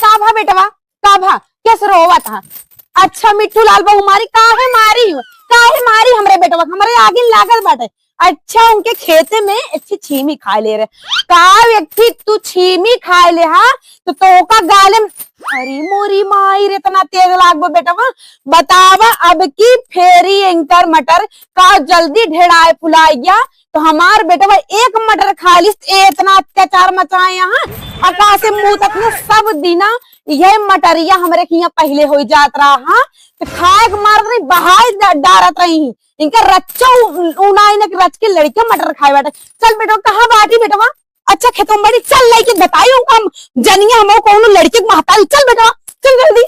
का भा बेटवा का भा कैसे रोवा था। अच्छा मिट्टू लाल बहू मारी काहे मारी हमरे बेटवा हमरे आगे लागत बाटे। अच्छा उनके खेते में अच्छी छीमी खा ले रहे का व्यक्ति तू छीमी खाए ले हा तो का गाले अरे मोरी माई रे इतना तेज लागबो बेटवा बतावा अब की फेरी एंकर मटर का जल्दी ढेड़ाए फुलाई गया तो हमार बेटवा एक मटर खा लिस इतना अत्याचार मचाए यहाँ आकाश से मुंह तक में सब दिना यह मटरिया हमरे यहाँ पहले हो जात रहा हाँ तो खाए मार रही बहाय डारत रही इनका रच्चा उनाई ने रच के लड़के मटर खाए बैठे। चल बेटा कहाँ बाटी बेटवा अच्छा खेतों बड़ी चल लाई के बताइयो हम जनिया हम कौन लड़के महतारी चल बेटा चल जल्दी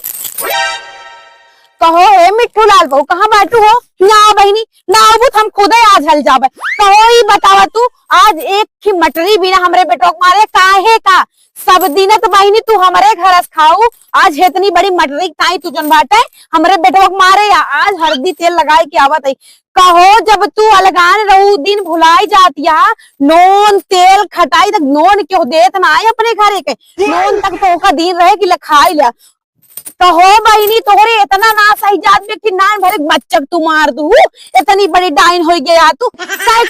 कहो हे मिट्टू लाल बहू कहाँ बाटू हो ना बहनी ना वो हम खुद ही आज हल जावे कहो ही बतावा तू आज एक की मटरी बिना हमरे बेटो मारे काहे का सब दिन तो बहनी तू हमारे घर खाऊ आज इतनी बड़ी मटरी काई तू जन बाटे हमरे बेटो मारे या आज हल्दी तेल लगाए के आवत है कहो जब तू अलगान रहू दिन भुलाई जाती नोन तेल खटाई तक नोन क्यों देत ना आए अपने घरे के नोन तक तो का दिन रहे कि खाई लिया तो हो बहनी तोहरे इतना ना सही जात में कि ना भरे बच्चक तू मार दू इतनी बड़ी डाइन हो गया तू काय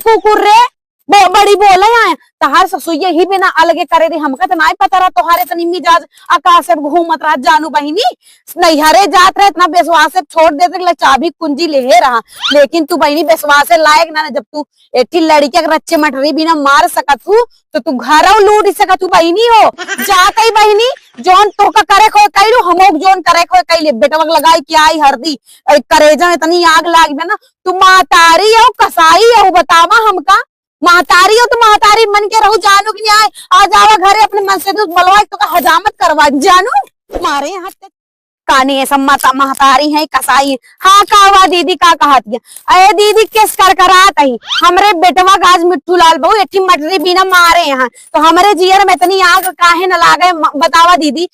कुकुर रे बड़ी बोले आए तहार ससुइया ही बिना अलगे करे रे हमका तो नहीं पता रहा तोहारे तनी मिजाज आकाश से घूमत रहा जानू बहिनी नैहरे जात रहे इतना विश्वास से छोड़ देते चाबी कुंजी ले रहा लेकिन तू बहनी विश्वास लायक ना जब तू एटी लड़की के रच्चे मटरी बिना मार सकत हूँ तो तू घर लूट सकत हूँ बहनी हो जात ही बहनी जोन तो का करे खो कैलू हम जोन करे खो कैले बेटवा लगाई कि आई हरदी करेजा इतनी आग लाग ना तू मातारी हो कसाई हो बतावा हमका महतारी हो तो महतारी मन के रहू जानू कि नहीं आ जावा घरे अपने मन से बलवा तो हजामत करवा जानू तुम्हारे यहाँ कानी सब माता महतारी है कसाई हाँ का दीदी का कहती अरे दीदी किस कर करात ही हमरे बेटवा गाज मिट्टू लाल बहू एठी मटरी बिना मारे यहाँ तो हमरे जियर में इतनी आग काहे न लागे बतावा दीदी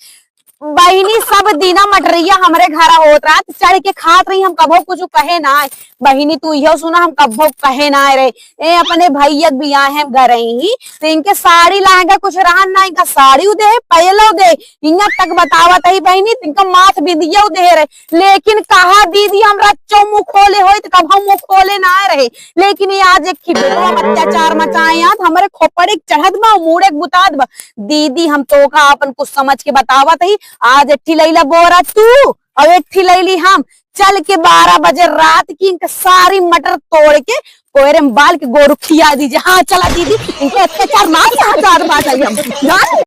बहनी सब दीना मटरिया हमरे घर होत रहा चढ़ के खात रही हम कभो कुछ कहे ना बहनी तू यह सुना हम कभो कहे ना रहे ए अपने भैया बिया है घर ही तो इनके साड़ी लाएगा कुछ रहा ना इनका साड़ी उदे पहलो दे इनका तक बतावत ही बहनी इनका माथ बिंदिया उदे रहे लेकिन कहा दीदी हम रच्चो मुँह खोले हो तो कभो मुँह खोले ना रहे लेकिन ये आज एक अत्याचार मचाए हमारे खोपड़े चढ़त बा मुड़े बुताद बा दीदी हम तो का अपन कुछ समझ के बतावत ही आज एठी लैला बोरा तू और एठी लैली हम चल के 12 बजे रात की इनका सारी मटर तोड़ के कोयरे में बाल के गोरु खिया दीजिए हाँ चला दीदी इनके अत्याचार मार 1000 बात आई हम